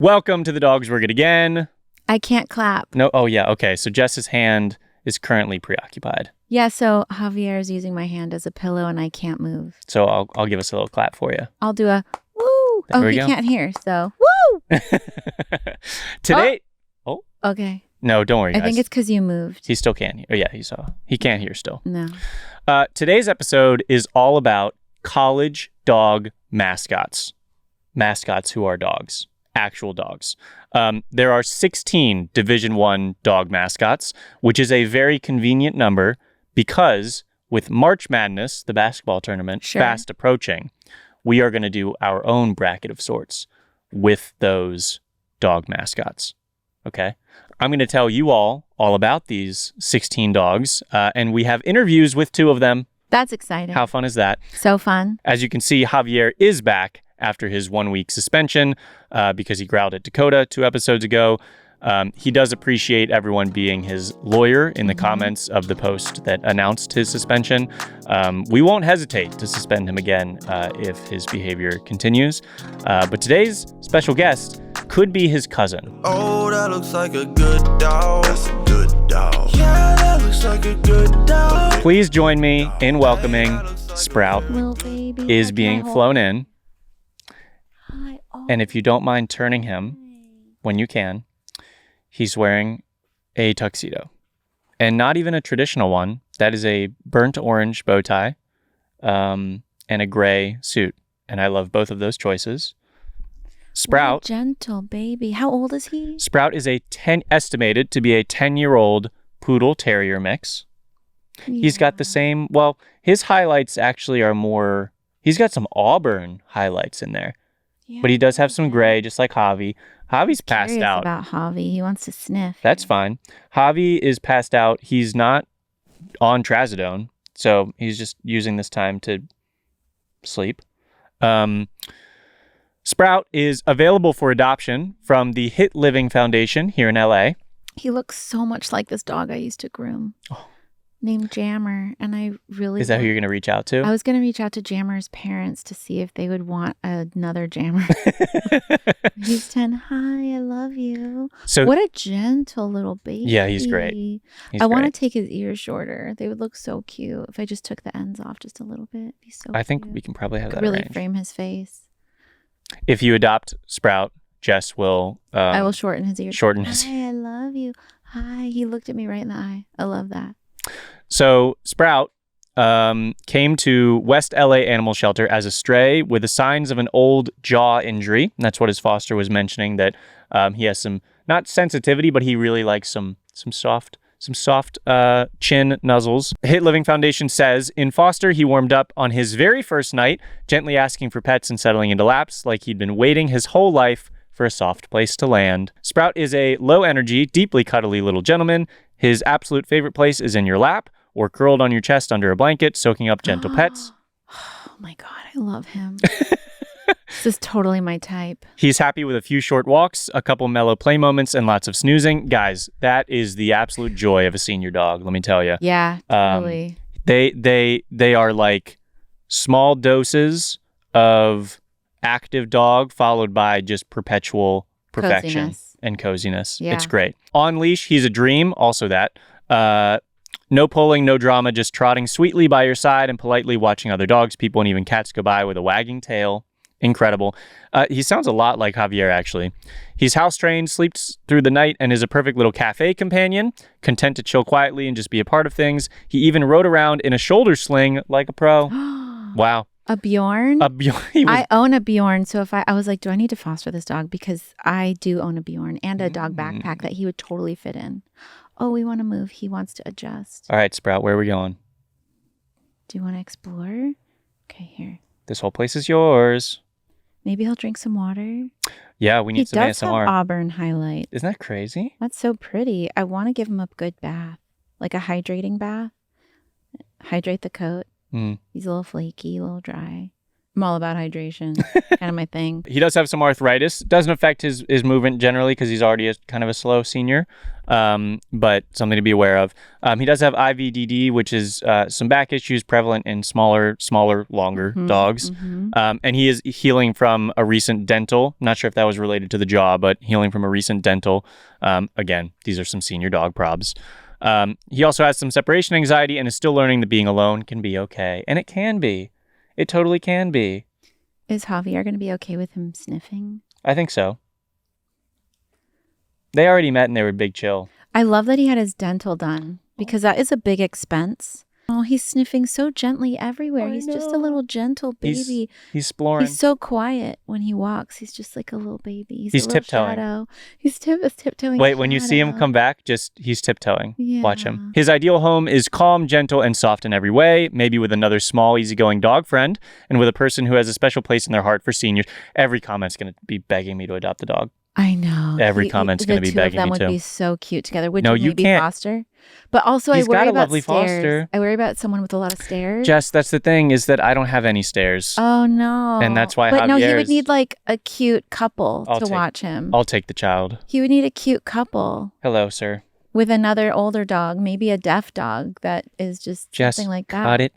Welcome to the Dogs Work It Again. I can't clap. No, oh yeah, okay. So Jess's hand is currently preoccupied. Yeah, so Javier is using my hand as a pillow and I can't move. So I'll give us a little clap for you. I'll do a woo. There He can't hear, so woo. Today. Oh. Okay. No, don't worry, guys. I think it's because you moved. He still can't hear. Oh yeah, he can't hear still. No. Today's episode is all about college dog mascots. Mascots who are dogs. Actual dogs. There are 16 Division I dog mascots, which is a very convenient number because with March Madness, the basketball tournament, fast approaching, we are going to do our own bracket of sorts with those dog mascots. Okay? I'm going to tell you all about these 16 dogs, and we have interviews with 2 of them. That's exciting. How fun is that? So fun. As you can see, Javier is back after his 1-week suspension because he growled at Dakota 2 episodes ago. He does appreciate everyone being his lawyer in the comments of the post that announced his suspension. We won't hesitate to suspend him again if his behavior continues. But today's special guest could be his cousin. Oh, that looks like a good dog. That's a good dog. Yeah, that looks like a good dog. Please join me in welcoming Sprout Little baby is being flown in. Hi. Oh. And if you don't mind turning him when you can, he's wearing a tuxedo. And not even a traditional one. That is a burnt orange bow tie and a gray suit. And I love both of those choices. Sprout. What a gentle baby. How old is he? Sprout is estimated to be a 10-year-old poodle terrier mix. Yeah. He's got the same, his highlights actually are more, he's got some auburn highlights in there. Yeah. But he does have some gray, just like Javi. Javi's passed Curious out. about Javi. He wants to sniff. That's fine. Javi is passed out. He's not on trazodone, so he's just using this time to sleep. Sprout is available for adoption from the Hit Living Foundation here in LA. He looks so much like this dog I used to groom. Named Jammer, and I really... Is that who you're going to reach out to? I was going to reach out to Jammer's parents to see if they would want another Jammer. He's 10. Hi, I love you. So, what a gentle little baby. Yeah, he's great. I want to take his ears shorter. They would look so cute if I just took the ends off just a little bit. It'd be so I think cute. we can probably have that really arranged. frame his face. If you adopt Sprout, Jess will... I will shorten his ears. Shorten his... Hi, I love you. Hi. He looked at me right in the eye. I love that. So Sprout came to West LA Animal Shelter as a stray with the signs of an old jaw injury. And that's what his foster was mentioning, that he has some, not sensitivity, but he really likes some soft chin nuzzles. Hit Living Foundation says, in foster, he warmed up on his very first night, gently asking for pets and settling into laps like he'd been waiting his whole life for a soft place to land. Sprout is a low-energy, deeply cuddly little gentleman. His absolute favorite place is in your lap or curled on your chest under a blanket, soaking up gentle pets. Oh my God, I love him. This is totally my type. He's happy with a few short walks, a couple mellow play moments, and lots of snoozing. Guys, that is the absolute joy of a senior dog, let me tell you. Yeah, totally. They are like small doses of active dog followed by just perpetual perfection and coziness. Yeah. It's great. On leash, he's a dream. Also that. No pulling, no drama, just trotting sweetly by your side and politely watching other dogs, people, and even cats go by with a wagging tail. Incredible. He sounds a lot like Javier, actually. He's house-trained, sleeps through the night, and is a perfect little cafe companion, content to chill quietly and just be a part of things. He even rode around in a shoulder sling like a pro. Wow. A Bjorn? I own a Bjorn, so if I was like, do I need to foster this dog? Because I do own a Bjorn and a dog backpack that he would totally fit in. Oh, we want to move. He wants to adjust. All right, Sprout, where are we going? Do you want to explore? Okay, here. This whole place is yours. Maybe he'll drink some water. Yeah, we need some ASMR. He does have ASMR. auburn highlight. Isn't that crazy? That's so pretty. I want to give him a good bath, like a hydrating bath. Hydrate the coat. He's a little flaky, a little dry. I'm all about hydration. Kind of my thing. He does have some arthritis. Doesn't affect his movement generally because he's already kind of a slow senior, but something to be aware of. He does have IVDD, which is some back issues prevalent in smaller, longer dogs. And he is healing from a recent dental. Not sure if that was related to the jaw, but healing from a recent dental. Again, these are some senior dog probs. He also has some separation anxiety and is still learning that being alone can be okay. And it can be. It totally can be. Is Javier going to be okay with him sniffing? I think so. They already met and they were big chill. I love that he had his dental done because that is a big expense. Oh, he's sniffing so gently everywhere. He's just a little gentle baby. He's exploring. He's so quiet when he walks. He's just like a little baby. He's a little tiptoeing. Shadow. He's tiptoeing. Wait, when you see him come back, he's tiptoeing. Yeah. Watch him. His ideal home is calm, gentle, and soft in every way, maybe with another small, easygoing dog friend, and with a person who has a special place in their heart for seniors. Every comment's going to be begging me to adopt a dog. I know. Every comment's going to be begging me to. The two of them would be so cute together. Would no, you maybe can't. foster? But also, He's I worry got a about lovely stairs. foster. I worry about someone with a lot of stairs. Jess, that's the thing, is that I don't have any stairs. Oh, no. And that's why But no, he would Javier's- need like a cute couple to watch him. I'll take the child. He would need a cute couple Hello, sir. with another older dog, maybe a deaf dog that is just Jess, something like that. cut it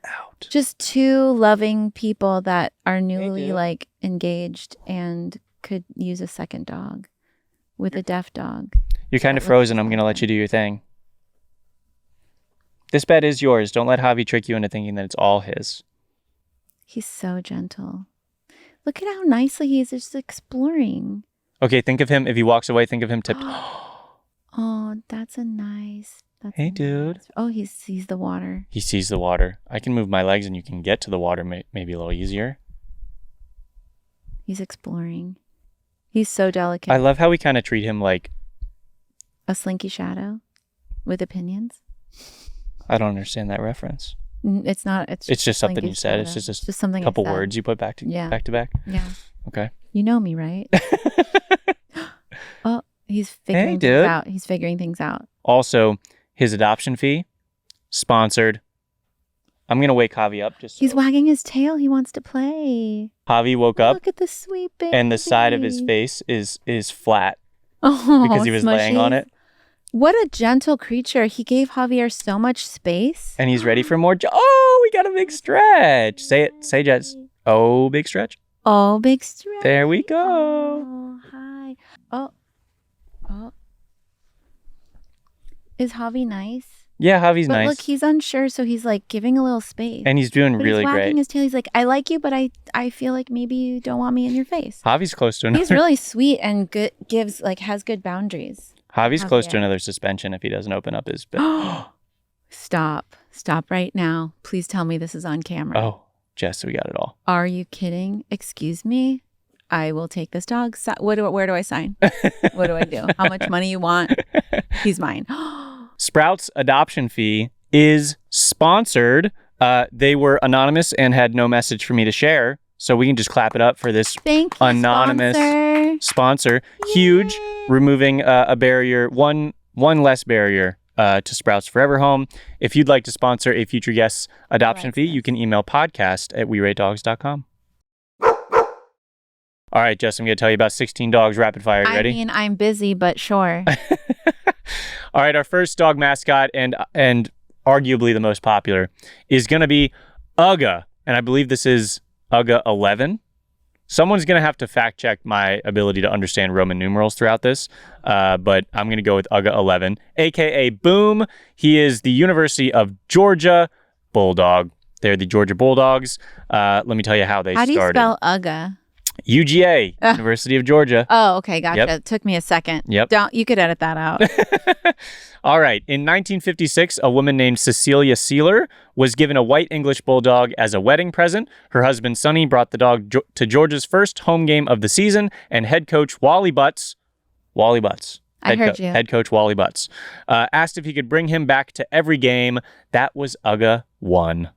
out. Just two loving people that are newly do. like engaged and could use a second dog with a deaf dog. You're kind of frozen. I'm going to let you do your thing. This bed is yours. Don't let Javi trick you into thinking that it's all his. He's so gentle. Look at how nicely he's just exploring. Okay, think of him. If he walks away, think of him tipped. Oh, that's a nice. Hey, dude. Oh, he sees the water. He sees the water. I can move my legs and you can get to the water maybe a little easier. He's exploring. He's so delicate. I love how we kind of treat him like... a slinky shadow with opinions. I don't understand that reference. It's not. It's just something slinky you said. shadow. It's just something. a couple I said. words you put back to back. Yeah. Okay. You know me, right? Oh, he's figuring things out. He's figuring things out. Also, his adoption fee, sponsored. I'm going to wake Javi up. He's wagging his tail. He wants to play. Javi woke up. Look at the sweet baby. And the side of his face is flat. Oh, because he was laying on it. What a gentle creature. He gave Javier so much space. And he's ready for more. Oh, we got a big stretch. Say it. Say Jess. Oh, big stretch. Oh, big stretch. There we go. Oh, hi. Oh. Is Javi nice? Yeah, Javi's but nice. Look, he's unsure, so he's like giving a little space. And he's doing but really he's wagging great. his tail. He's like, I like you, but I feel like maybe you don't want me in your face. Javi's close to another. He's really sweet and good. Has good boundaries. Javi's close to another suspension if he doesn't open up his. Stop right now. Please tell me this is on camera. Oh, Jess, we got it all. Are you kidding? Excuse me. I will take this dog. Where do I sign? What do I do? How much money you want? He's mine. Sprout's adoption fee is sponsored. They were anonymous and had no message for me to share. So we can just clap it up for this anonymous sponsor. Yay. Huge, removing a barrier, one less barrier to Sprout's Forever Home. If you'd like to sponsor a future guest's adoption fee, you can email podcast@weratedogs.com. All right, Jess, I'm going to tell you about 16 dogs rapid fire. You ready? I mean, I'm busy, but sure. All right, our first dog mascot and arguably the most popular is going to be Uga. And I believe this is Uga 11. Someone's going to have to fact check my ability to understand Roman numerals throughout this, but I'm going to go with Uga 11, a.k.a. Boom. He is the University of Georgia Bulldog. They're the Georgia Bulldogs. Let me tell you how they started. How do you spell Uga? UGA, University of Georgia. Oh, okay. Gotcha. Yep. It took me a second. Yep. You could edit that out. All right. In 1956, a woman named Cecilia Sealer was given a white English bulldog as a wedding present. Her husband, Sonny, brought the dog to Georgia's first home game of the season, and head coach Wally Butts, head coach Wally Butts, asked if he could bring him back to every game. That was Uga 1.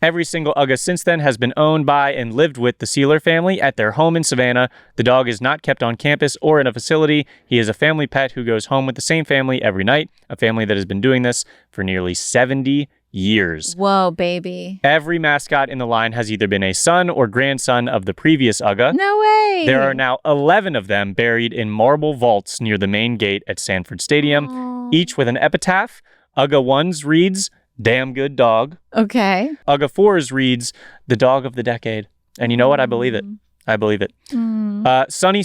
Every single Uga since then has been owned by and lived with the Sealer family at their home in Savannah. The dog is not kept on campus or in a facility. He is a family pet who goes home with the same family every night, a family that has been doing this for nearly 70 years. Whoa, baby. Every mascot in the line has either been a son or grandson of the previous Ugga. No way. There are now 11 of them buried in marble vaults near the main gate at Sanford Stadium, each with an epitaph. Ugga 1's reads, "Damn good dog." Okay. Ugga 4's reads, "The dog of the decade." And you know what? I believe it. I believe it. Sonny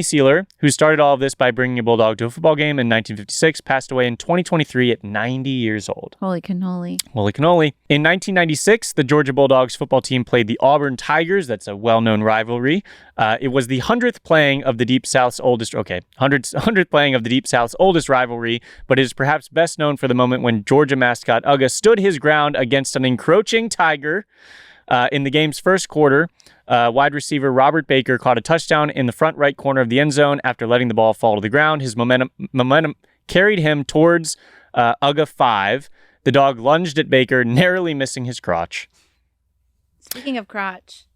Sealer, who started all of this by bringing a bulldog to a football game in 1956, passed away in 2023 at 90 years old. Holy cannoli. Holy cannoli. In 1996, the Georgia Bulldogs football team played the Auburn Tigers. That's a well-known rivalry. It was the 100th playing of the Deep South's oldest, 100th playing of the Deep South's oldest rivalry, but it is perhaps best known for the moment when Georgia mascot Ugga stood his ground against an encroaching tiger. In the game's first quarter, wide receiver Robert Baker caught a touchdown in the front right corner of the end zone after letting the ball fall to the ground. His momentum carried him towards Ugga 5. The dog lunged at Baker, narrowly missing his crotch. Speaking of crotch.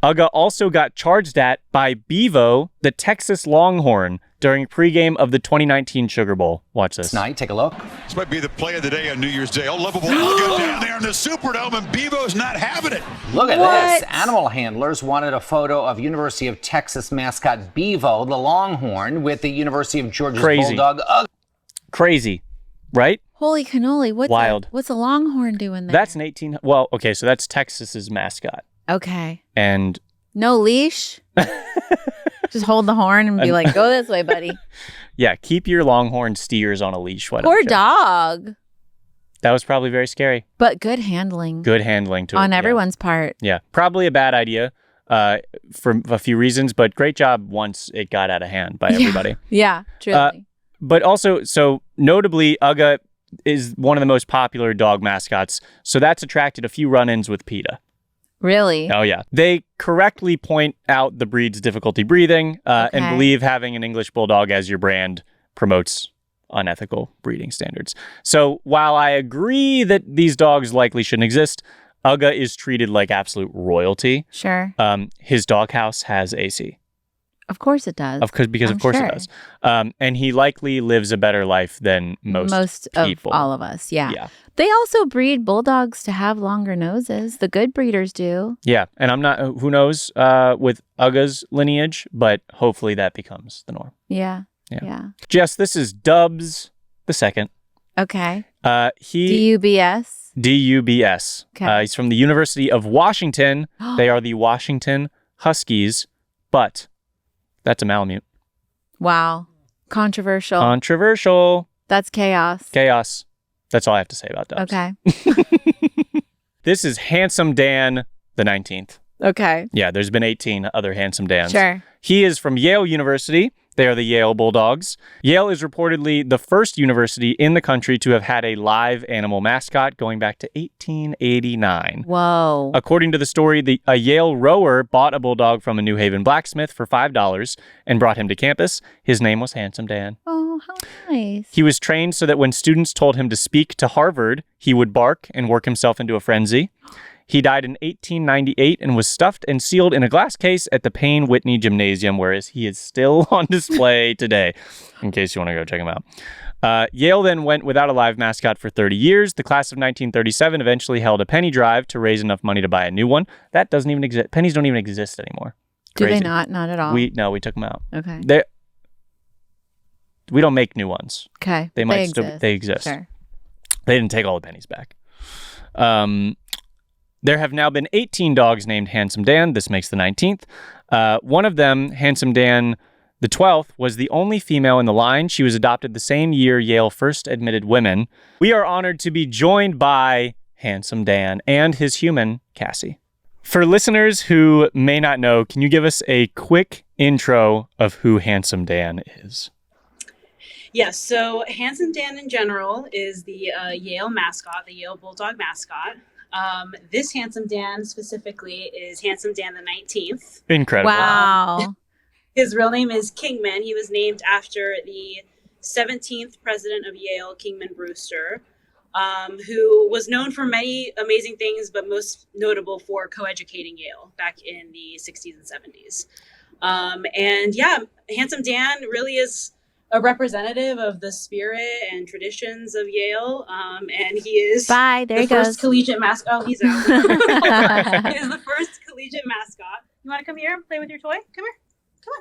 Ugga also got charged at by Bevo, the Texas Longhorn, during pregame of the 2019 Sugar Bowl. Watch this. Tonight, take a look. This might be the play of the day on New Year's Day. Oh, lovable Ugga down there in the Superdome, and Bevo's not having it. Look at this. Animal handlers wanted a photo of University of Texas mascot Bevo, the Longhorn, with the University of Georgia's bulldog Ugga. Crazy, right? Holy cannoli. What's a longhorn doing there? That's an 18... Well, okay, so that's Texas's mascot. Okay. And... No leash? Just hold the horn and be like, go this way, buddy. Yeah, keep your Longhorn steers on a leash. Poor dog. That was probably very scary. But good handling. Good handling to it. On everyone's part. Yeah, probably a bad idea for a few reasons, but great job once it got out of hand by everybody. Yeah, truly. But also, so notably, Ugga is one of the most popular dog mascots, so that's attracted a few run-ins with PETA. Really? Oh, yeah. They correctly point out the breed's difficulty breathing and believe having an English Bulldog as your brand promotes unethical breeding standards. So while I agree that these dogs likely shouldn't exist, Ugga is treated like absolute royalty. Sure. His doghouse has AC. Of course it does. Because of course it does. And he likely lives a better life than most people. Of all of us. Yeah. They also breed bulldogs to have longer noses. The good breeders do. Yeah. And I'm not, who knows with Ugga's lineage, but hopefully that becomes the norm. Yeah. Jess, this is Dubs the second. Okay. DUBS. DUBS. Okay. He's from the University of Washington. They are the Washington Huskies, but that's a Malamute. Wow. Controversial. That's chaos. That's all I have to say about Dubs. Okay. This is Handsome Dan the 19th. Okay. Yeah, there's been 18 other Handsome Dans. Sure. He is from Yale University. They are the Yale Bulldogs. Yale is reportedly the first university in the country to have had a live animal mascot going back to 1889. Whoa. According to the story, a Yale rower bought a bulldog from a New Haven blacksmith for $5 and brought him to campus. His name was Handsome Dan. Oh, how nice. He was trained so that when students told him to speak to Harvard, he would bark and work himself into a frenzy. He died in 1898 and was stuffed and sealed in a glass case at the Payne Whitney Gymnasium, whereas he is still on display today, in case you want to go check him out. Yale then went without a live mascot for 30 years. The class of 1937 eventually held a penny drive to raise enough money to buy a new one. That doesn't even exist. Pennies don't even exist anymore. Do they not? Not at all? We took them out. Okay. We don't make new ones. Okay. They exist. Sure. They didn't take all the pennies back. There have now been 18 dogs named Handsome Dan. This makes the 19th. One of them, Handsome Dan the 12th, was the only female in the line. She was adopted the same year Yale first admitted women. We are honored to be joined by Handsome Dan and his human, Cassie. For listeners who may not know, can you give us a quick intro of who Handsome Dan is? Yes, so Handsome Dan in general is the Yale mascot, the Yale Bulldog mascot. This Handsome Dan specifically is Handsome Dan the 19th. Incredible. Wow. His real name is Kingman. He was named after the 17th president of Yale, Kingman Brewster, who was known for many amazing things, but most notable for coeducating Yale back in the 60s and 70s. And yeah, Handsome Dan really is a representative of the spirit and traditions of Yale, and he is Bye. There he first goes. collegiate mascot. Oh, he's out. He is the first collegiate mascot. You want to come here and play with your toy? Come here. Come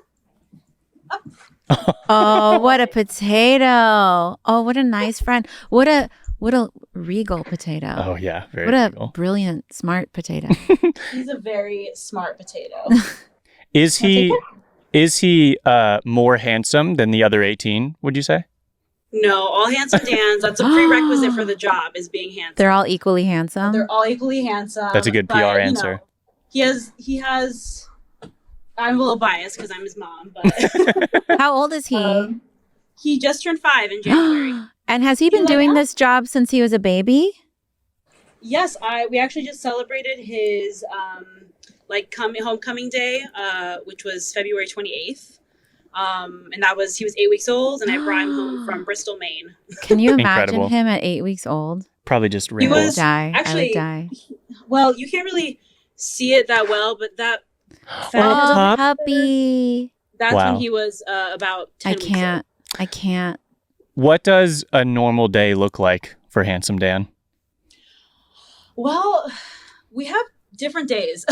on. Oh, what a potato. Oh, what a nice friend. What a regal potato. Oh yeah, very What a regal. brilliant, smart potato. He's a very smart potato. Is he more handsome than the other 18, would you say? No, all handsome Dans. That's a prerequisite for the job, is being handsome. They're all equally handsome. They're all equally handsome. That's a good PR but, answer. He has. I'm a little biased because I'm his mom, but How old is he? he just turned 5 in January. And has he been doing this job since he was a baby? Yes, we actually just celebrated his homecoming day, which was February 28th. And he was 8 weeks old, and I brought him home from Bristol, Maine. Can you imagine Incredible. him at 8 weeks old? Probably just He wrinkles. was I actually would die. Well, you can't really see it that well, but that Oh, puppy. that's Wow. when he was about 10 weeks old. I can't. What does a normal day look like for Handsome Dan? Well, we have different days.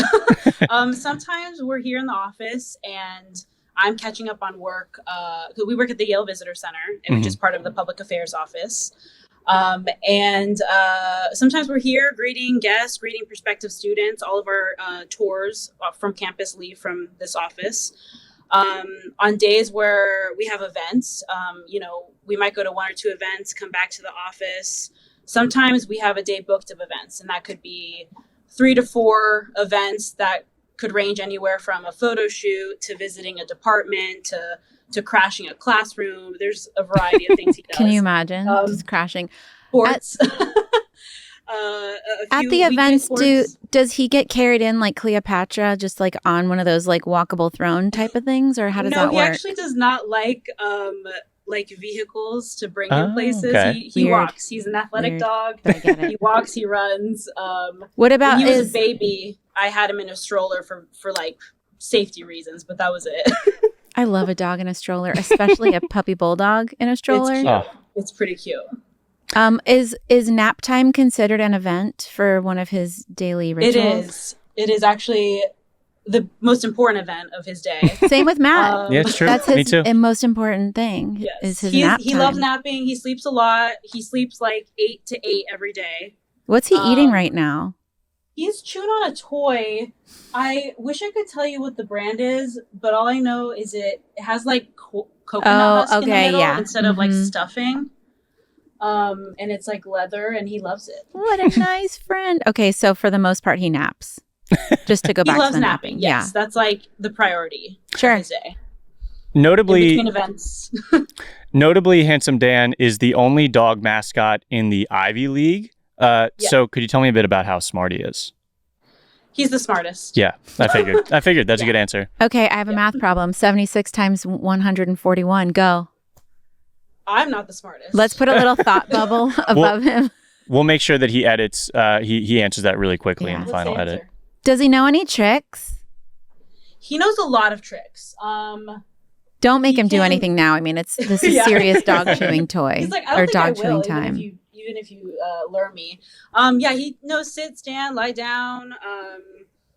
Sometimes we're here in the office and I'm catching up on work. 'Cause we work at the Yale Visitor Center, which is part of the public affairs office. And sometimes we're here greeting guests, greeting prospective students. All of our tours from campus leave from this office. On days where we have events, we might go to 1 or 2 events, come back to the office. Sometimes we have a day booked of events, and that could be 3 to 4 events that could range anywhere from a photo shoot to visiting a department to crashing a classroom. There's a variety of things he does. Can you imagine just crashing? Sports. At the events, does he get carried in like Cleopatra, just like on one of those like walkable throne type of things, or how does that No, he work? actually does not like vehicles to bring him places. Okay. He Weird. walks. He's an athletic Weird. dog. I get it. He walks. He runs. What about when he was a baby, I had him in a stroller for like safety reasons, but that was it. I love a dog in a stroller, especially a puppy bulldog in a stroller. It's cute. Oh. It's pretty cute. Is nap time considered an event for one of his daily rituals? It is actually the most important event of his day. Same with Matt. Yeah, it's true. That's Me his too. most important thing. Yes. Is his he nap he time. loves napping. He sleeps a lot. He sleeps like 8 to 8 every day. What's he eating right now? He's chewing on a toy. I wish I could tell you what the brand is, but all I know is it has like coconut husk in the middle instead of like stuffing. And it's like leather, and he loves it. What a nice friend. Okay, so for the most part, he naps. Just to go back He loves to the napping. Yes, that's like the priority Sure. of his day. Notably, In between events. Notably, Handsome Dan is the only dog mascot in the Ivy League. So could you tell me a bit about how smart he is? He's the smartest. Yeah, I figured. That's a good answer. Okay, I have a math problem. 76 times 141. Go. I'm not the smartest. Let's put a little thought bubble above him. We'll make sure that he edits. He answers that really quickly in the Let's final answer. edit. Does he know any tricks? He knows a lot of tricks. Don't make He him do can- anything now. I mean, this is Yeah. serious dog chewing toy He's like, I or don't think dog I chewing will, time. even if you lure me. He knows sit, stand, lie down,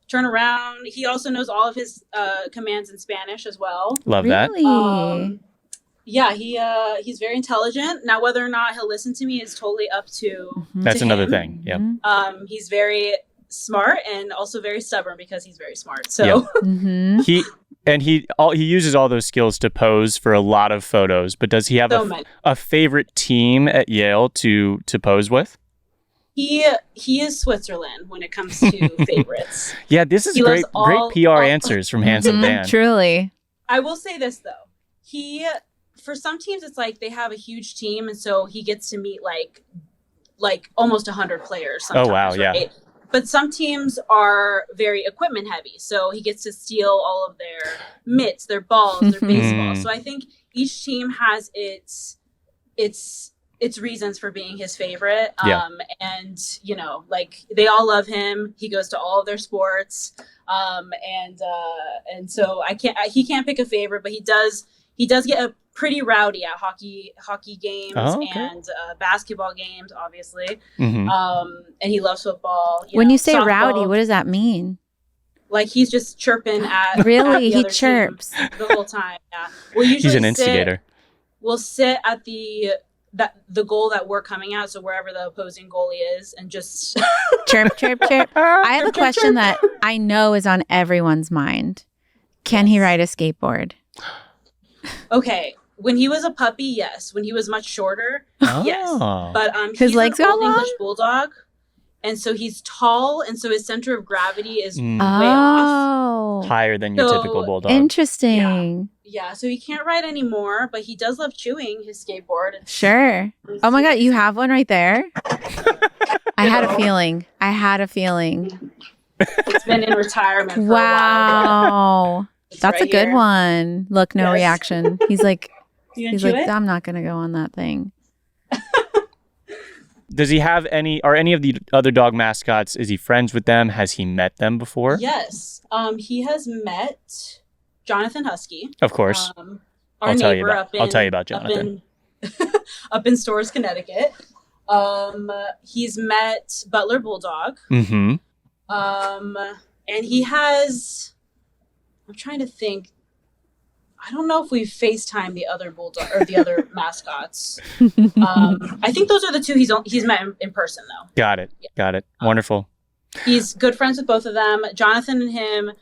turn around. He also knows all of his commands in Spanish as well. Love that. Really? He's very intelligent. Now, whether or not he'll listen to me is totally up to That's to another him. thing. Yep. He's very smart and also very stubborn because he's very smart. So Mm-hmm. He uses all those skills to pose for a lot of photos. But does he have many. a favorite team at Yale to pose with? He is Switzerland when it comes to favorites. Yeah, this is He great loves PR all- answers from Handsome Dan. Truly. I will say this though. For some teams, it's like they have a huge team, and so he gets to meet like almost 100 players. Sometimes, Oh, wow, yeah. right? But some teams are very equipment heavy, so he gets to steal all of their mitts, their balls, their baseballs. So I think each team has its reasons for being his favorite. Yeah. And like they all love him. He goes to all of their sports. And so he can't pick a favorite, but he does get pretty rowdy at hockey games and basketball games, obviously. Mm-hmm. And he loves football. When you say softball. Rowdy, what does that mean? Like he's just chirping at really at the he other chirps team the whole time. Yeah, we'll usually he's an instigator. We'll sit at the goal that we're coming at, so wherever the opposing goalie is, and just chirp, chirp, chirp. I have a question that I know is on everyone's mind. Can he ride a skateboard? Okay, when he was a puppy, yes. When he was much shorter, yes. But his legs got long. English bulldog, and so he's tall, and so his center of gravity is way off, higher than your typical bulldog. Interesting. Yeah, so he can't ride anymore, but he does love chewing his skateboard. Sure. Oh my God, you have one right there? I had a feeling. It's been in retirement for a while. Wow. That's right a good here. one. Look, no Yes. reaction. He's like, it? I'm not going to go on that thing. Does he have any of the other dog mascots? Is he friends with them? Has he met them before? Yes. He has met Jonathan Husky. Of course. Our neighbor I'll tell you about Jonathan. Up in Storrs, Connecticut. He's met Butler Bulldog. Mm-hmm. And he has, I'm trying to think, I don't know if we've FaceTimed the other bulldog or the other mascots. I think those are the two he's met in person though. Got it. Yeah. Got it. Wonderful. He's good friends with both of them. Jonathan and him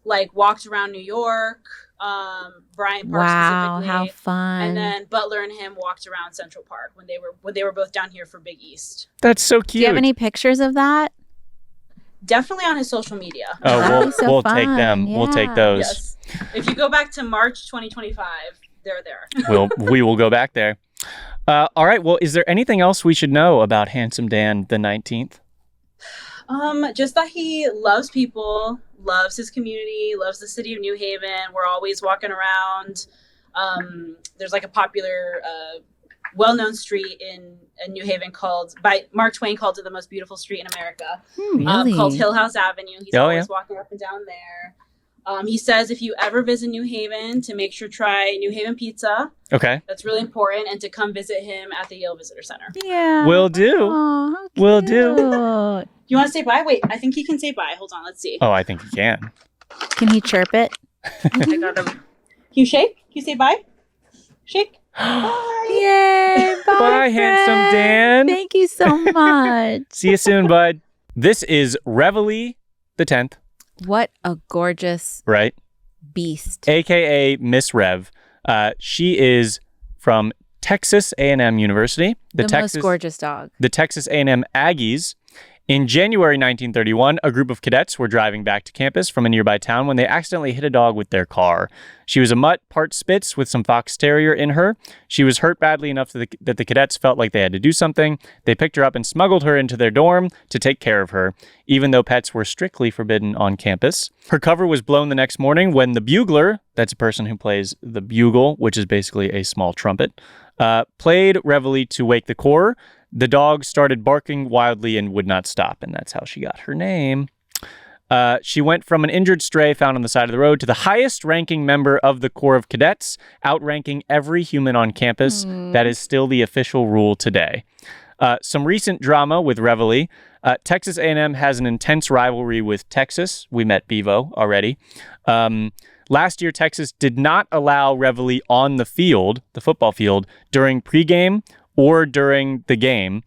walked around New York, Bryant Park specifically. How fun. And then Butler and him walked around Central Park when they were both down here for Big East. That's so cute. Do you have any pictures of that? Definitely on his social media. Oh, we'll fun. take them. Yeah. We'll take those. Yes. If you go back to March 2025, they're there. We will go back there. All right. Well, is there anything else we should know about Handsome Dan the 19th? Just that he loves people, loves his community, loves the city of New Haven. We're always walking around. There's a popular, well-known street in New Haven by Mark Twain called it the most beautiful street in America. Really? Called Hill House Avenue. He's always walking up and down there. He says if you ever visit New Haven, to make sure try New Haven pizza. Okay. That's really important, and to come visit him at the Yale Visitor Center. Yeah. Will do. Oh, how Will cute. do. You want to say bye? Wait, I think he can say bye. Hold on, let's see. Oh, I think he can. Can he chirp it? I got him. Can you shake? Can you say bye? Shake. Yay. Bye, Bye, Handsome Dan. Thank you so much. See you soon, bud. This is Reveille the 10th. What a gorgeous Right. beast. AKA Miss Rev. She is from Texas A&M University. The most gorgeous dog. The Texas A&M Aggies. In January 1931, a group of cadets were driving back to campus from a nearby town when they accidentally hit a dog with their car. She was a mutt, part Spitz, with some fox terrier in her. She was hurt badly enough that the cadets felt like they had to do something. They picked her up and smuggled her into their dorm to take care of her, even though pets were strictly forbidden on campus. Her cover was blown the next morning when the bugler, that's a person who plays the bugle, which is basically a small trumpet, played Reveille to wake the corps. The dog started barking wildly and would not stop, and that's how she got her name. She went from an injured stray found on the side of the road to the highest-ranking member of the Corps of Cadets, outranking every human on campus. That is still the official rule today. Some recent drama with Reveille. Texas A&M has an intense rivalry with Texas. We met Bevo already. Last year, Texas did not allow Reveille on the field, the football field, during pregame or during the game.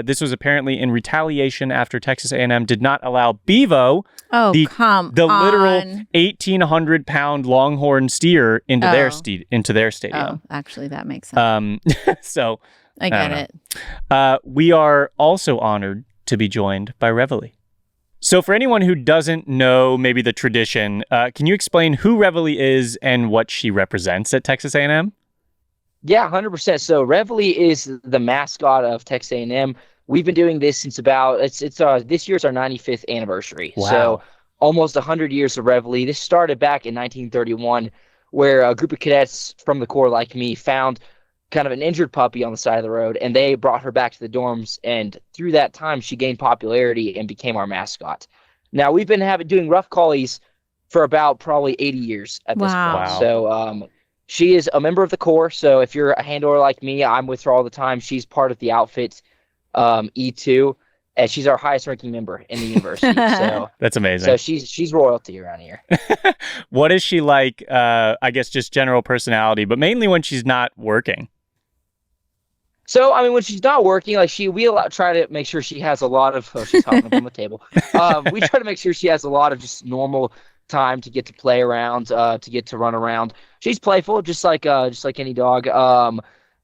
This was apparently in retaliation after Texas A&M did not allow Bevo, the literal 1,800-pound Longhorn steer, into their stadium. Oh, actually, that makes sense. So I get it. We are also honored to be joined by Reveille. So for anyone who doesn't know maybe the tradition, can you explain who Reveille is and what she represents at Texas A&M? Yeah, 100%. So Reveille is the mascot of Texas A&M. We've been doing this since this year's our 95th anniversary. Wow. So almost 100 years of Reveille. This started back in 1931, where a group of cadets from the Corps like me found kind of an injured puppy on the side of the road, and they brought her back to the dorms. And through that time, she gained popularity and became our mascot. Now we've been doing rough collies for about probably 80 years at this point. Wow. So She is a member of the Corps, so if you're a handler like me, I'm with her all the time. She's part of the outfit E2, and she's our highest ranking member in the university. So that's amazing. So she's royalty around here. What is she like? I guess just general personality, but mainly when she's not working. So I mean, when she's not working, like try to make sure she has a lot of. Oh, she's hopping up on the table. We try to make sure she has a lot of just normal time to get to play around, to get to run around. She's playful, just like any dog.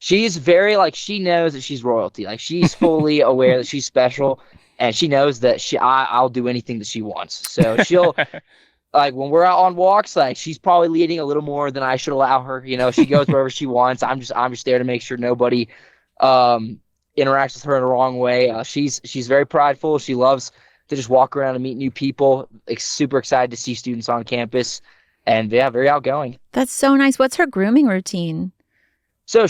She's very she knows that she's royalty. Like she's fully aware that she's special, and she knows that I'll do anything that she wants. So she'll like when we're out on walks, like she's probably leading a little more than I should allow her. You know, she goes wherever she wants. I'm just there to make sure nobody interacts with her in the wrong way. She's very prideful. She loves to just walk around and meet new people. Super excited to see students on campus, and very outgoing. That's so nice. What's her grooming routine? So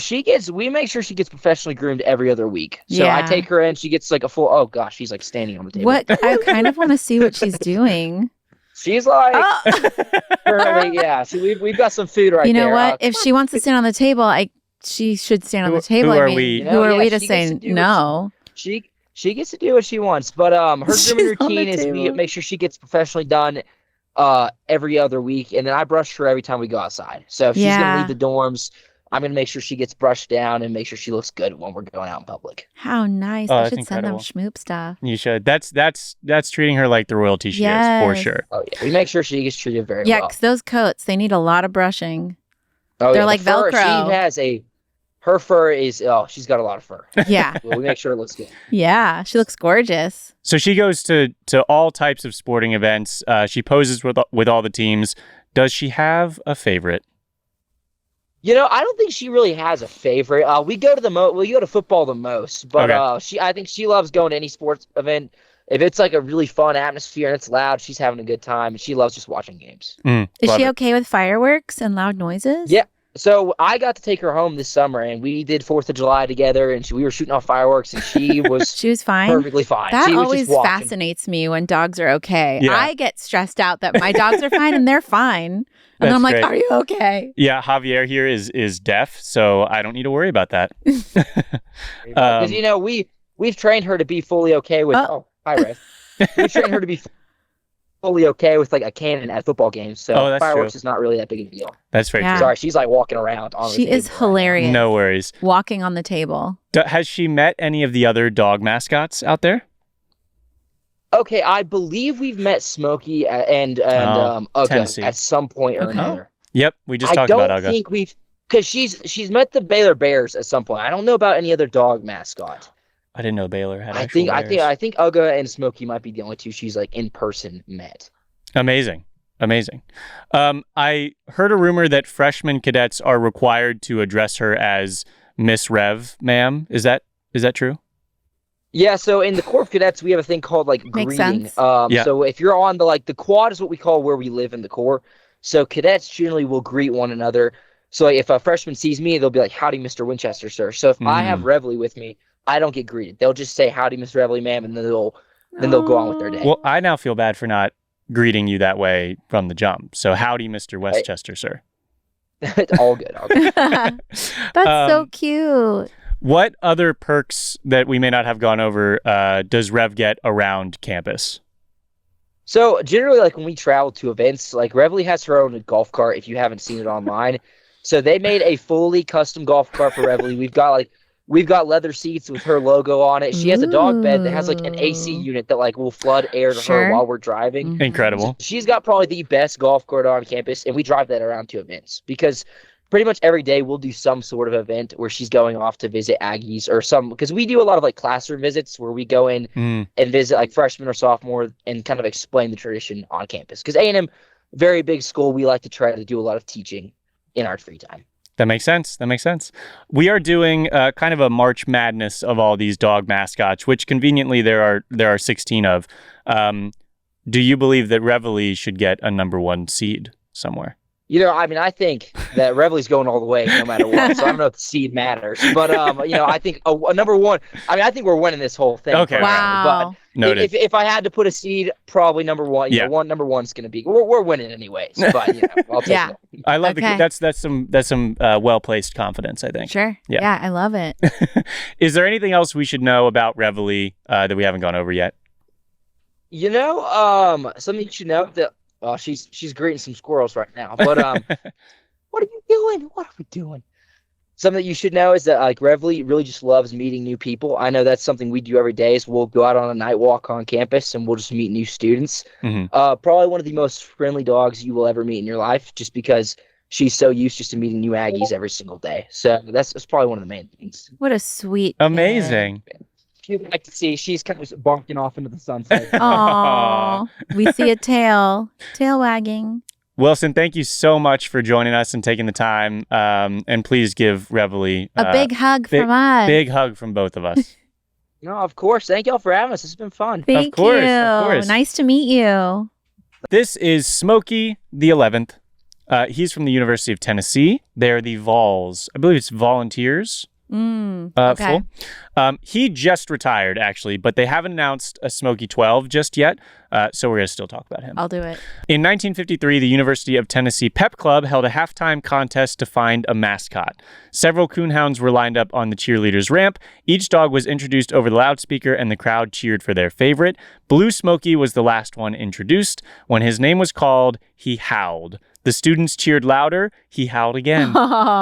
we make sure she gets professionally groomed every other week. So I take her in, she gets like a full, oh gosh, she's like standing on the table. What? I kind of want to see what she's doing. She's like, yeah. So we've got some food right there. You know what? If she wants to stand on the table, she should stand on the table. Who are we? Who are we to say no? She gets to do what she wants, but her grooming routine is we make sure she gets professionally done every other week, and then I brush her every time we go outside. So if she's gonna leave the dorms, I'm going to make sure she gets brushed down and make sure she looks good when we're going out in public. How nice. I should send them schmoop stuff. You should. That's treating her like the royalty she is, for sure. Oh, yeah. We make sure she gets treated very well. Yeah, because those coats, they need a lot of brushing. Oh, They're like fur, Velcro. her fur is, she's got a lot of fur. Yeah. Well, we make sure it looks good. Yeah, she looks gorgeous. So she goes to all types of sporting events. She poses with all the teams. Does she have a favorite? You know, I don't think she really has a favorite. We go to football the most, but I think she loves going to any sports event. If it's like a really fun atmosphere and it's loud, she's having a good time. And she loves just watching games. Is she okay with fireworks and loud noises? Yeah. So I got to take her home this summer, and we did 4th of July together, and we were shooting off fireworks, and she was she was fine, perfectly fine. That she was always just fascinates me when dogs are okay. Yeah. I get stressed out that my dogs are fine and they're fine. And then I'm like, are you okay? Yeah, Javier here is deaf, so I don't need to worry about that. Because you know we've trained her to be fully okay with. Oh, hi, Ray. We've trained her to be fully okay with like a cannon at football games. So fireworks is not really that big a deal. That's very true. Sorry, she's like walking around on the table. She is hilarious. No worries. Walking on the table. Has she met any of the other dog mascots out there? Okay, I believe we've met Smokey and Ugga at some point or another. Yep, we just talked about Ugga. I don't think because she's met the Baylor Bears at some point. I don't know about any other dog mascot. I didn't know Baylor had. I think Ugga and Smokey might be the only two she's like in person met. Amazing. I heard a rumor that freshman cadets are required to address her as Miss Rev, ma'am. Is that true? Yeah, so in the Corps of Cadets, we have a thing called like greeting. Sense. So if you're on the quad is what we call where we live in the Corps. So cadets generally will greet one another. So like, if a freshman sees me, they'll be like, "Howdy, Mr. Winchester, sir." So if I have Reveille with me, I don't get greeted. They'll just say, "Howdy, Miss Reveille, ma'am," and then they'll go on with their day. Well, I now feel bad for not greeting you that way from the jump. So howdy, Mr. Westchester, sir. It's all good. That's so cute. What other perks that we may not have gone over does Rev get around campus? So generally, like when we travel to events, like Reveille has her own golf cart. If you haven't seen it online, so they made a fully custom golf cart for Reveille. We've got leather seats with her logo on it. She has a dog bed that has like an AC unit that like will flood air to her while we're driving. Incredible. So she's got probably the best golf cart on campus, and we drive that around to events because pretty much every day we'll do some sort of event where she's going off to visit Aggies or because we do a lot of like classroom visits where we go in and visit like freshmen or sophomore and kind of explain the tradition on campus. Because A&M, very big school, we like to try to do a lot of teaching in our free time. That makes sense. We are doing kind of a March Madness of all these dog mascots, which conveniently there are 16 of. Do you believe that Reveille should get a number 1 seed somewhere? You know, I mean, I think that Reveille's going all the way no matter what. So I don't know if the seed matters. But, you know, I think a number 1, I mean, I think we're winning this whole thing. Okay. Wow. Noted. If I had to put a seed, probably number one. You know, number one's going to be. We're winning anyways. But I'll take it. I love that's some well placed confidence, I think. Sure. Yeah, I love it. Is there anything else we should know about Reveille that we haven't gone over yet? Something you should know that she's greeting some squirrels right now. But what are you doing? What are we doing? Something that you should know is that Reveille really just loves meeting new people. I know that's something we do every day. Is we'll go out on a night walk on campus and we'll just meet new students. Probably one of the most friendly dogs you will ever meet in your life, just because she's so used just to meeting new Aggies every single day. So that's probably one of the main things. What a sweet, amazing. If you'd like to see, she's kind of bonking off into the sunset. Oh, we see a tail wagging. Wilson, thank you so much for joining us and taking the time. And please give Reveille a big hug from us. Big hug from both of us. No, of course. Thank y'all for having us. It's been fun. Thank you. Of course. Nice to meet you. This is Smokey the 11th. He's from the University of Tennessee. They're the Vols. I believe it's Volunteers. Okay. He just retired, actually, but they haven't announced a Smokey 12 just yet, so we're going to still talk about him. I'll do it. In 1953, the University of Tennessee Pep Club held a halftime contest to find a mascot. Several coonhounds were lined up on the cheerleaders' ramp. Each dog was introduced over the loudspeaker, and the crowd cheered for their favorite. Blue Smokey was the last one introduced. When his name was called, he howled. The students cheered louder. He howled again.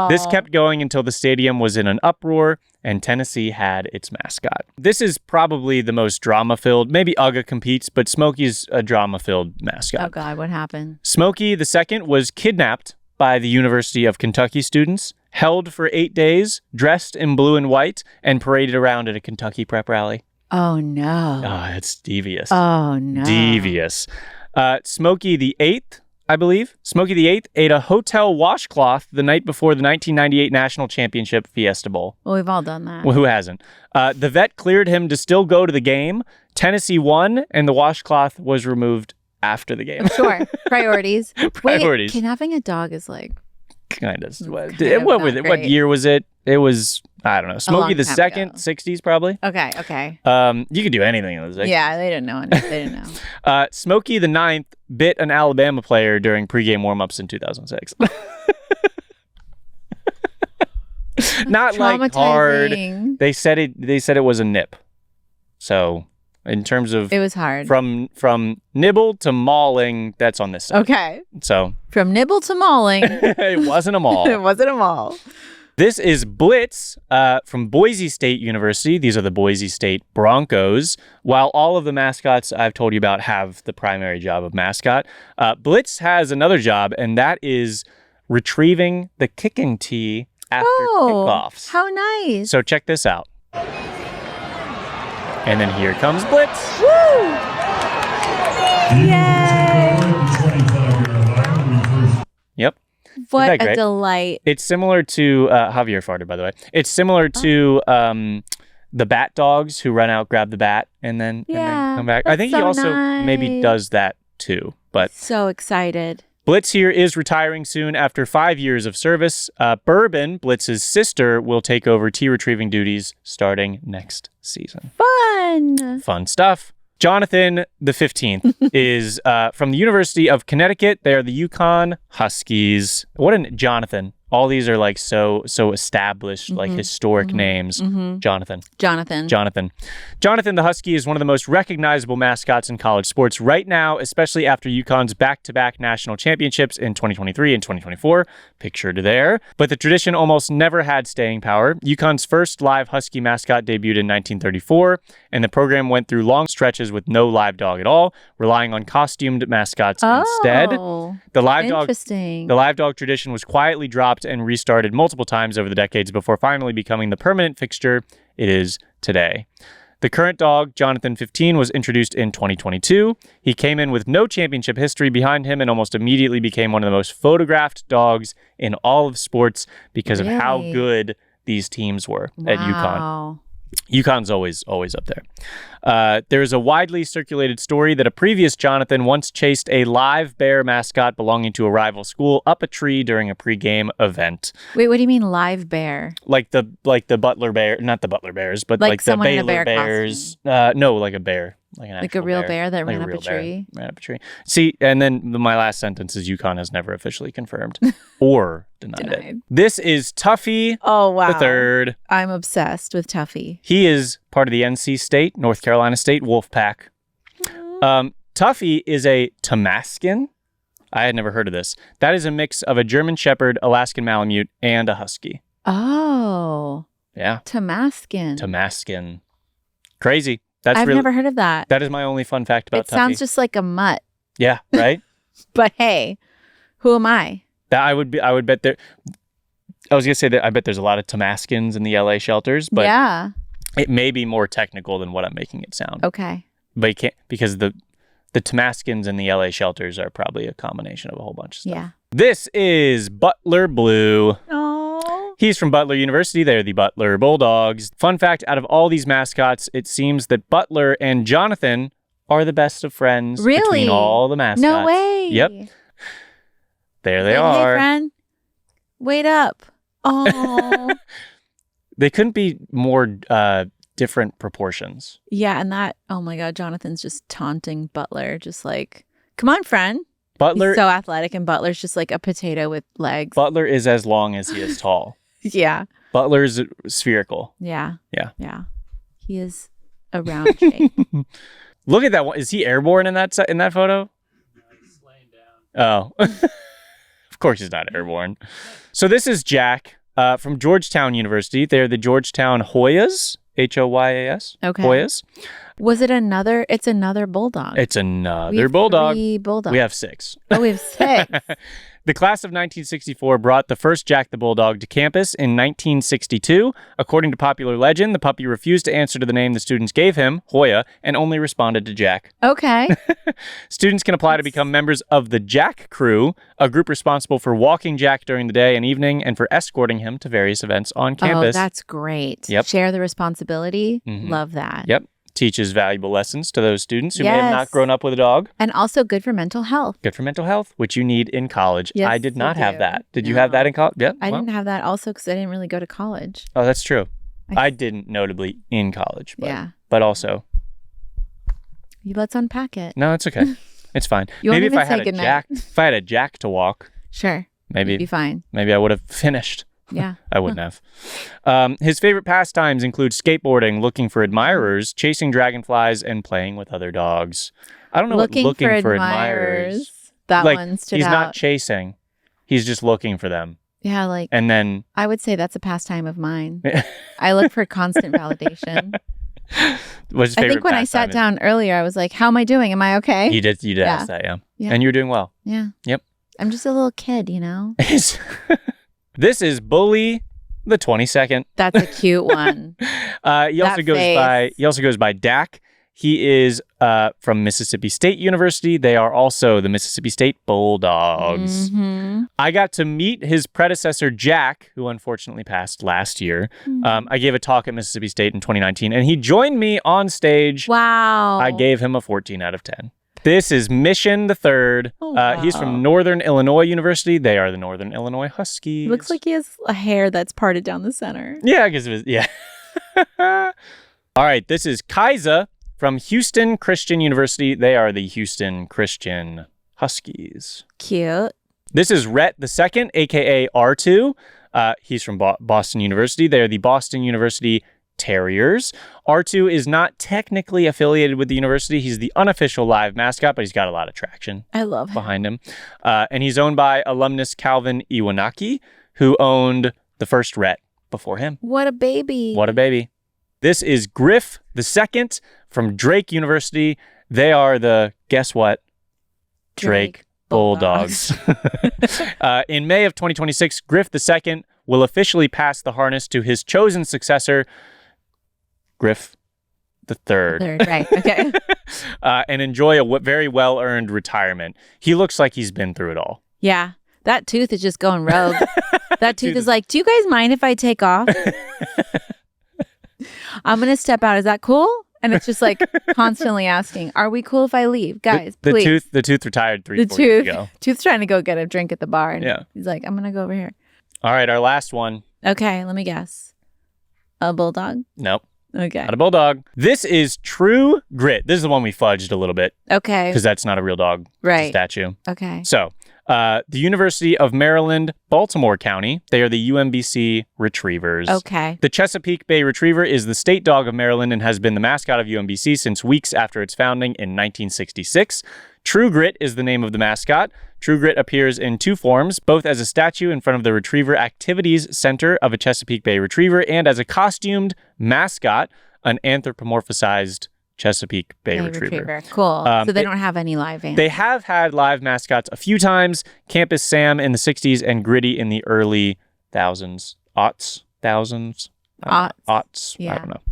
This kept going until the stadium was in an uproar and Tennessee had its mascot. This is probably the most drama-filled. Maybe Uga competes, but Smokey's a drama-filled mascot. Oh, God, what happened? Smokey the second was kidnapped by the University of Kentucky students, held for 8 days, dressed in blue and white, and paraded around at a Kentucky prep rally. Oh, no. Oh, it's devious. Oh, no. Devious. Smokey the eighth, I believe. Smokey the Eighth ate a hotel washcloth the night before the 1998 National Championship Fiesta Bowl. Well, we've all done that. Well, who hasn't? The vet cleared him to still go to the game. Tennessee won, and the washcloth was removed after the game. Sure. Priorities. Priorities. Wait, kidnapping a dog is like... Kind of. What year was it? It was, I don't know, Smokey the second, 60s probably. Okay. You could do anything in the 60s. Yeah, they didn't know. They didn't know. Smokey the ninth bit an Alabama player during pregame warmups in 2006. Not like hard. They said it was a nip. So in terms of, it was hard. From nibble to mauling, that's on this side. Okay. So from nibble to mauling. It wasn't a maul. It wasn't a maul. This is Blitz from Boise State University. These are the Boise State Broncos. While all of the mascots I've told you about have the primary job of mascot, Blitz has another job, and that is retrieving the kicking tee after kickoffs. How nice. So check this out. And then here comes Blitz. Woo! Yay! Yep. What a delight. It's similar to, Javier farted, by the way. It's similar to the bat dogs who run out, grab the bat, and then come back. I think he also maybe does that too. But so excited. Blitz here is retiring soon after 5 years of service. Bourbon, Blitz's sister, will take over tee retrieving duties starting next season. Fun stuff. Jonathan the 15th is from the University of Connecticut. They're the Yukon Huskies. What a Jonathan. All these are like so established, like historic names. Jonathan the Husky is one of the most recognizable mascots in college sports right now, especially after UConn's back-to-back national championships in 2023 and 2024, pictured there. But the tradition almost never had staying power. UConn's first live Husky mascot debuted in 1934, and the program went through long stretches with no live dog at all, relying on costumed mascots instead. The live dog tradition was quietly dropped and restarted multiple times over the decades before finally becoming the permanent fixture it is today. The current dog, Jonathan 15, was introduced in 2022. He came in with no championship history behind him and almost immediately became one of the most photographed dogs in all of sports because of how good these teams were at UConn. UConn's always up there. There's a widely circulated story that a previous Jonathan once chased a live bear mascot belonging to a rival school up a tree during a pregame event. Wait, what do you mean live bear? Like the Butler Bear, not the Butler Bears, but like the Baylor Bears. No, like a bear. Like a real bear that ran up a tree. Ran up a tree. See, and then my last sentence is Yukon has never officially confirmed or denied it. This is Tuffy. Oh, wow. The third. I'm obsessed with Tuffy. He is part of the NC State, North Carolina State Wolf Pack. Tuffy is a Tamaskin. I had never heard of this. That is a mix of a German Shepherd, Alaskan Malamute, and a Husky. Oh. Yeah. Tamaskin. Crazy. I've never heard of that. That is my only fun fact about Tuffy. It sounds just like a mutt. Yeah, right? But hey, who am I? I would bet there. I was going to say that I bet there's a lot of Tamaskins in the LA shelters, but it may be more technical than what I'm making it sound. Okay. But you can't, because the Tamaskins in the LA shelters are probably a combination of a whole bunch of stuff. Yeah. This is Butler Blue. Oh. He's from Butler University. They're the Butler Bulldogs. Fun fact, out of all these mascots, it seems that Butler and Jonathan are the best of friends between all the mascots. No way. Yep. There they are. Hey, friend. Wait up. Oh. They couldn't be more different proportions. Yeah, and that, oh my God, Jonathan's just taunting Butler, just like, come on, friend. Butler. He's so athletic, and Butler's just like a potato with legs. Butler is as long as he is tall. Yeah. Butler's spherical. Yeah. Yeah. Yeah. He is a round shape. Look at that one. Is he airborne in that photo? He's laying down. Oh. Of course he's not airborne. So this is Jack from Georgetown University. They're the Georgetown Hoyas. Hoyas. Okay. Hoyas. Was it another? It's another bulldog. It's another bulldog. 3 bulldogs. We have 6. Oh, we have 6. The class of 1964 brought the first Jack the Bulldog to campus in 1962. According to popular legend, the puppy refused to answer to the name the students gave him, Hoya, and only responded to Jack. Okay. Students can apply to become members of the Jack Crew, a group responsible for walking Jack during the day and evening and for escorting him to various events on campus. Oh, that's great. Yep. Share the responsibility. Love that. Yep. Teaches valuable lessons to those students who may have not grown up with a dog. And also good for mental health. Good for mental health, which you need in college. Yes, I did not you have do. that. Did you have that in college? Yeah. I didn't have that also because I didn't really go to college. Oh, that's true. I didn't notably in college, but also. Let's unpack it. No, it's okay. It's fine. You Maybe won't even say goodnight. If I had a Jack to walk. Sure. Maybe. You'd be fine. Maybe I would have finished. Yeah. I wouldn't have. His favorite pastimes include skateboarding, looking for admirers, chasing dragonflies, and playing with other dogs. I don't know what looking for admirers. That like, one stood he's out. not chasing. He's just looking for them. Yeah, like. And then. I would say that's a pastime of mine. I look for constant validation. What's his I favorite think when I sat pastime down earlier, I was like, how am I doing? Am I okay? You did ask that, yeah. And you're doing well. Yeah. Yep. I'm just a little kid, you know? This is Bully the 22nd. That's a cute one. He also goes by Dak. He is from Mississippi State University. They are also the Mississippi State Bulldogs. Mm-hmm. I got to meet his predecessor, Jack, who unfortunately passed last year. Mm-hmm. I gave a talk at Mississippi State in 2019, and he joined me on stage. Wow. I gave him a 14 out of 10. This is Mission the Third. Oh, wow. He's from Northern Illinois University. They are the Northern Illinois Huskies. Looks like he has a hair that's parted down the center. Yeah, because it was, yeah. All right, this is Kaiza from Houston Christian University. They are the Houston Christian Huskies. Cute. This is Rhett II, a.k.a. R2. He's from Boston University. They are the Boston University Terriers. R2 is not technically affiliated with the university. He's the unofficial live mascot, but he's got a lot of traction. I love him. Behind him. And he's owned by alumnus Calvin Iwanaki, who owned the first Rhett before him. What a baby. What a baby. This is Griff II from Drake University. They are the, guess what? Drake Bulldogs. In May of 2026, Griff II will officially pass the harness to his chosen successor, Griff the Third. Right, okay. And enjoy a very well-earned retirement. He looks like he's been through it all. Yeah. That tooth is just going rogue. That tooth is like, do you guys mind if I take off? I'm going to step out. Is that cool? And it's just like constantly asking, are we cool if I leave? Guys, please. The tooth retired 4 years ago. Tooth's trying to go get a drink at the bar. And yeah. He's like, I'm going to go over here. All right, our last one. Okay, let me guess. A bulldog? Nope. Okay. Not a bulldog. This is True Grit. This is the one we fudged a little bit Okay. because that's not a real dog. Right. It's a statue. Okay. So, the University of Maryland, Baltimore County, they are the UMBC Retrievers. Okay. The Chesapeake Bay Retriever is the state dog of Maryland and has been the mascot of UMBC since weeks after its founding in 1966. True Grit is the name of the mascot. True Grit appears in two forms, both as a statue in front of the Retriever Activities Center of a Chesapeake Bay Retriever and as a costumed mascot, an anthropomorphized Chesapeake Bay Retriever. Cool. So they don't have any live animals. They have had live mascots a few times. Campus Sam in the 60s and Gritty in the early thousands. Aughts? Thousands? Aughts? Yeah. I don't know.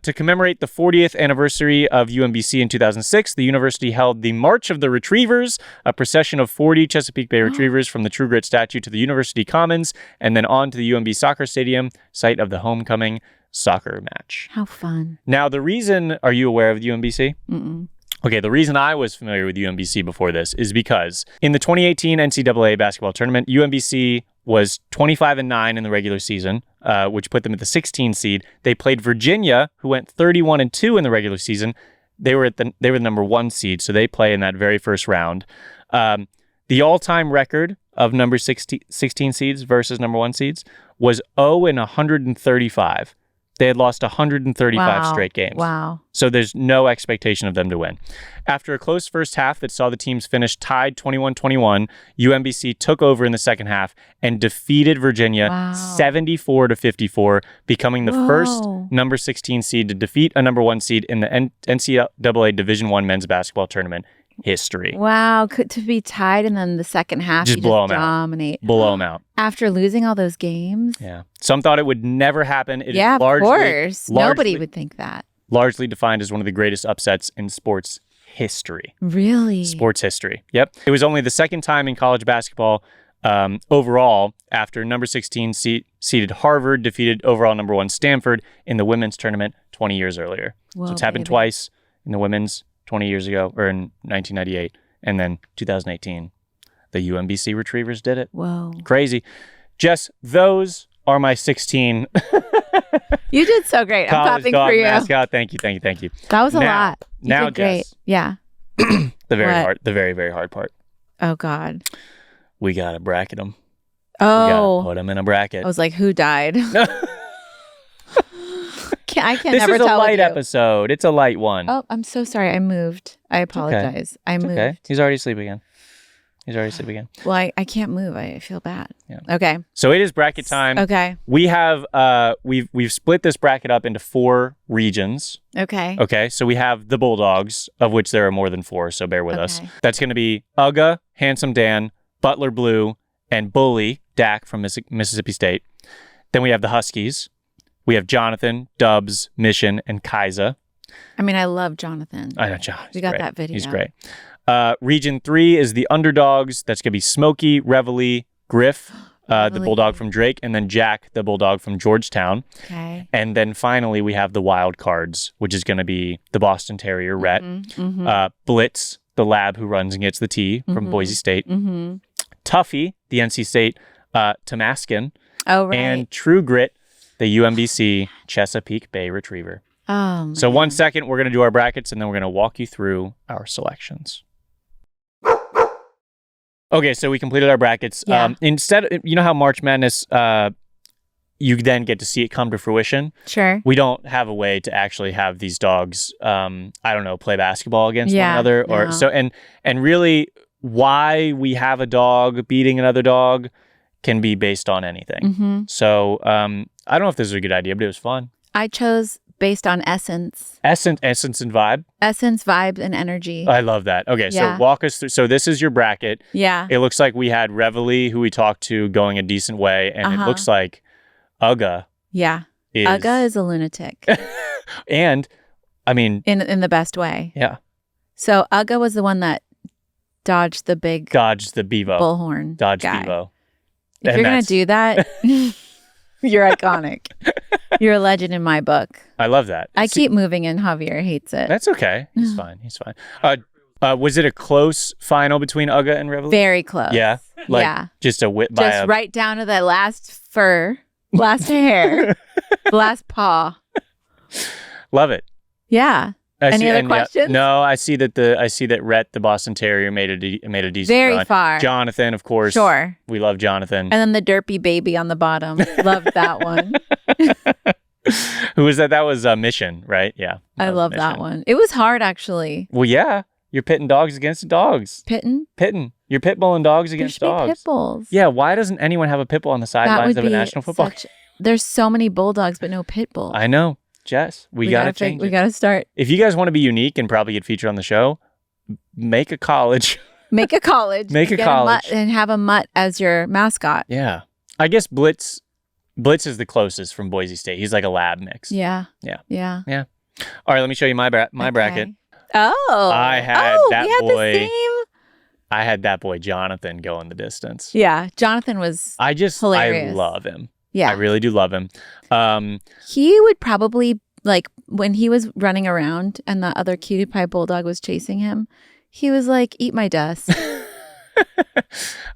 To commemorate the 40th anniversary of UMBC in 2006, the university held the March of the Retrievers, a procession of 40 Chesapeake Bay Retrievers from the True Grit statue to the University Commons and then on to the UMB Soccer Stadium, site of the homecoming soccer match. How fun. Now, the reason, are you aware of the UMBC? Mm-mm. Okay, the reason I was familiar with UMBC before this is because in the 2018 NCAA basketball tournament, UMBC was 25-9 in the regular season, which put them at the 16 seed. They played Virginia, who went 31-2 in the regular season. They were the number 1 seed, so they play in that very first round. The all-time record of number 16 seeds versus number 1 seeds was 0-135. They had lost 135 straight games. Wow. So there's no expectation of them to win. After a close first half that saw the teams finish tied 21-21, UMBC took over in the second half and defeated Virginia 74-54, becoming the first number 16 seed to defeat a number 1 seed in the NCAA Division I men's basketball tournament history. Wow. To be tied and then the second half just blow them out. Blow them out. After losing all those games? Yeah. Some thought it would never happen. It yeah, is largely, of course. Nobody would think that. Largely defined as one of the greatest upsets in sports history. Really? Sports history. Yep. It was only the second time in college basketball overall after number 16 seeded Harvard defeated overall number 1 Stanford in the women's tournament 20 years earlier. Whoa, so it's happened twice in the women's 20 years ago, or in 1998, and then 2018. The UMBC Retrievers did it. Whoa. Crazy. Jess, those are my 16. You did so great. I'm clapping dog for you. Mascot. Thank you. That was a lot. You now, did great. Jess. Yeah. The very, very hard part. Oh, God. We got to bracket them. Oh. We got to put them in a bracket. I was like, who died? I can't this never is a tell light with you. episode. It's a light one. Oh, I'm so sorry. I moved. I apologize. I moved. Okay. He's already asleep again. Well, I can't move. I feel bad. Yeah. Okay. So it is bracket time. Okay. We have we've split this bracket up into 4 regions. Okay. Okay. So we have the Bulldogs, of which there are more than 4, so bear with us. That's going to be Uga, Handsome Dan, Butler Blue, and Bully, Dak from Mississippi State. Then we have the Huskies. We have Jonathan, Dubs, Mission, and Kaiza. I mean, I love Jonathan. I know John. We got that video. He's great. Region 3 is the Underdogs. That's going to be Smokey, Reveille, Griff, the Bulldog from Drake, and then Jack, the Bulldog from Georgetown. Okay. And then finally, we have the Wild Cards, which is going to be the Boston Terrier, Rhett, Blitz, the Lab who runs and gets the tea from Boise State, Tuffy, the NC State Tamaskin, and True Grit, the UMBC Chesapeake Bay Retriever. Oh, man. So 1 second, we're going to do our brackets, and then we're going to walk you through our selections. Okay, so we completed our brackets. Yeah. Instead, you know how March Madness, you then get to see it come to fruition? Sure. We don't have a way to actually have these dogs, play basketball against one another. Or so, and really, why we have a dog beating another dog can be based on anything. So I don't know if this is a good idea, but it was fun. I chose based on essence. Essence and vibe? Essence, vibe, and energy. I love that. Okay, so walk us through. So this is your bracket. Yeah. It looks like we had Reveille, who we talked to, going a decent way, and it looks like Uga. Yeah. Uga is a lunatic. And, I mean... In the best way. Yeah. So Uga was the one that dodged the Bevo. Bullhorn Dodged guy. Bevo. If you're going to do that, you're iconic. You're a legend in my book. I love that. I keep moving and Javier hates it. That's okay. He's fine. Was it a close final between Uga and Reveille? Very close. Yeah? Just a whip by Just right down to the last fur, last hair, the last paw. Love it. Yeah. Any other questions? No, I see that Rhett, the Boston Terrier, made a decent Very run. far. Jonathan, of course. Sure. We love Jonathan. And then the derpy baby on the bottom. Loved that one. Who was that? That was Mission, right? Yeah. I love that one. It was hard, actually. Well, yeah. You're pitting dogs against dogs. Pitting? You're pit bulling dogs against dogs. There should be pit bulls. Yeah. Why doesn't anyone have a pit bull on the sidelines of a national football game? There's so many bulldogs, but no pit bulls. I know. Jess, we got to change it. We got to start. If you guys want to be unique and probably get featured on the show, make a college. Make a college. Make a college. And have a mutt as your mascot. Yeah. I guess Blitz is the closest from Boise State. He's like a lab mix. Yeah. Yeah. Yeah. Yeah. All right, let me show you my bracket. Oh. I had that we boy. Had the same. I had that boy Jonathan going the distance. Yeah, Jonathan was hilarious. I love him. Yeah. I really do love him. He would probably, like, when he was running around and the other cutie pie bulldog was chasing him, he was like, eat my dust.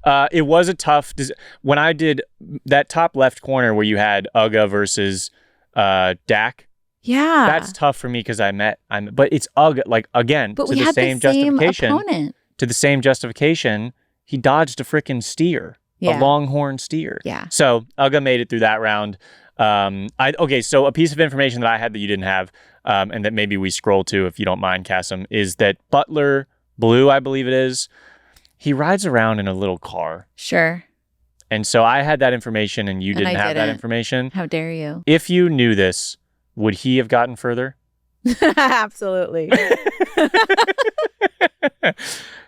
It was a tough... When I did that top left corner where you had Uga versus Dak, yeah, that's tough for me because but it's Uga, like, again, but to the same justification. Opponent. To the same justification, he dodged a freaking steer. A longhorn steer. Yeah. So Uga made it through that round. So a piece of information that I had that you didn't have, and that maybe we scroll to if you don't mind, Cassim, is that Butler Blue, I believe it is, he rides around in a little car. Sure. And so I had that information and you didn't have that information. How dare you? If you knew this, would he have gotten further? Absolutely.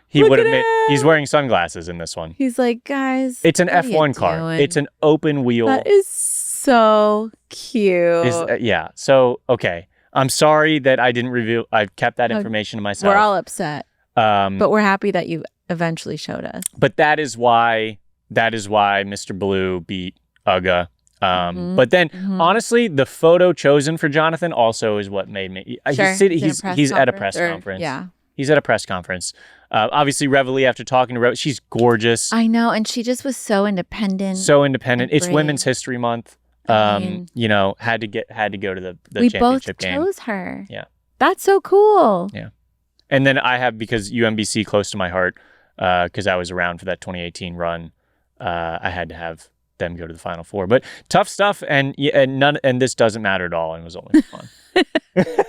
He would have he's wearing sunglasses in this one. He's like, guys, it's an F1 car. It's an open wheel. That is so cute. Yeah. So, okay. I'm sorry that I didn't reveal. I kept that information to myself. We're all upset. But we're happy that you eventually showed us. But that is why Mr. Blue beat Uga. But then, honestly, the photo chosen for Jonathan also is what made me. Sure. He's at a press conference. Yeah. He's at a press conference. Obviously, Reveille, after talking to Reveille, she's gorgeous. I know. And she just was so independent. It's Women's History Month. Had to go to the championship game. We both chose her. Yeah. That's so cool. Yeah. And then I have, because UMBC close to my heart, because I was around for that 2018 run, I had to have them go to the Final Four. But tough stuff, and this doesn't matter at all, and it was only fun.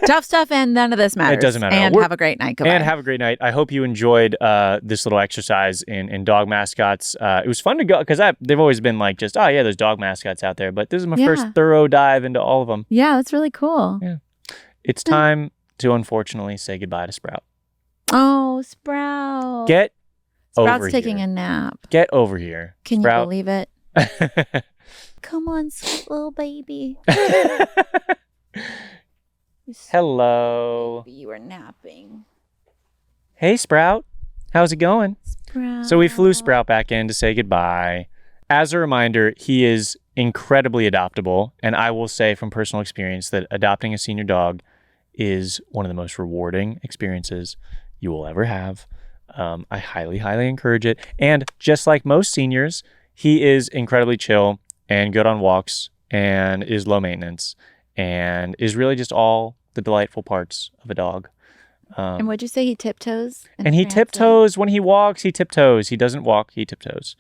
Tough stuff, and none of this matters. It doesn't matter. And have a great night. Goodbye. And have a great night. I hope you enjoyed this little exercise in dog mascots. It was fun to go, because they've always been like, just, oh yeah, there's dog mascots out there. But this is my first thorough dive into all of them. Yeah, that's really cool. Yeah. It's time to, unfortunately, say goodbye to Sprout. Oh, Sprout. Sprout's taking a nap. Get over here. Can Sprout. You believe it? Come on, sweet little baby. Hello. You were napping. Hey, Sprout. How's it going? Sprout. So we flew Sprout back in to say goodbye. As a reminder, he is incredibly adoptable. And I will say from personal experience that adopting a senior dog is one of the most rewarding experiences you will ever have. I highly, highly encourage it. And just like most seniors, he is incredibly chill and good on walks and is low maintenance and is really just all the delightful parts of a dog. And what'd you say? He tiptoes? And he tiptoes when he walks. He tiptoes. He doesn't walk. He tiptoes.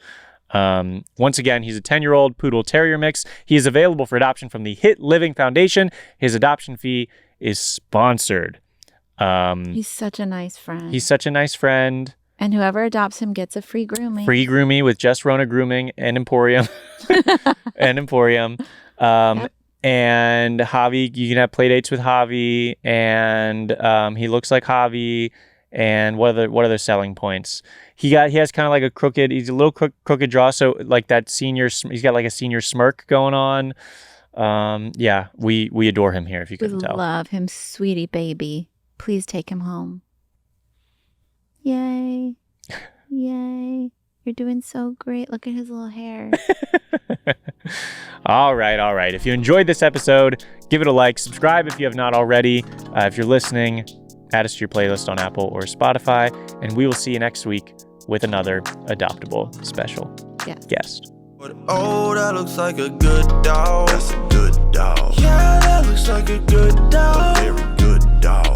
Once again, he's a 10-year-old poodle terrier mix. He is available for adoption from the Hit Living Foundation. His adoption fee is sponsored. He's such a nice friend. And whoever adopts him gets a free grooming. Free grooming with Just Rona Grooming and Emporium. Yep. And Javi, you can have play dates with Javi, and he looks like Javi. And what other selling points? He has kind of like he's a little crooked jaw, so like that he's got like a senior smirk going on. Yeah, we adore him here, if you couldn't tell. We love him, sweetie baby. Please take him home. Yay. Yay. You're doing so great. Look at his little hair. All right. If you enjoyed this episode, give it a like. Subscribe if you have not already. If you're listening, add us to your playlist on Apple or Spotify. And we will see you next week with another Adoptable special guest. Oh, that looks like a good dog. That's a good dog. Yeah, that looks like a good dog. A very good dog.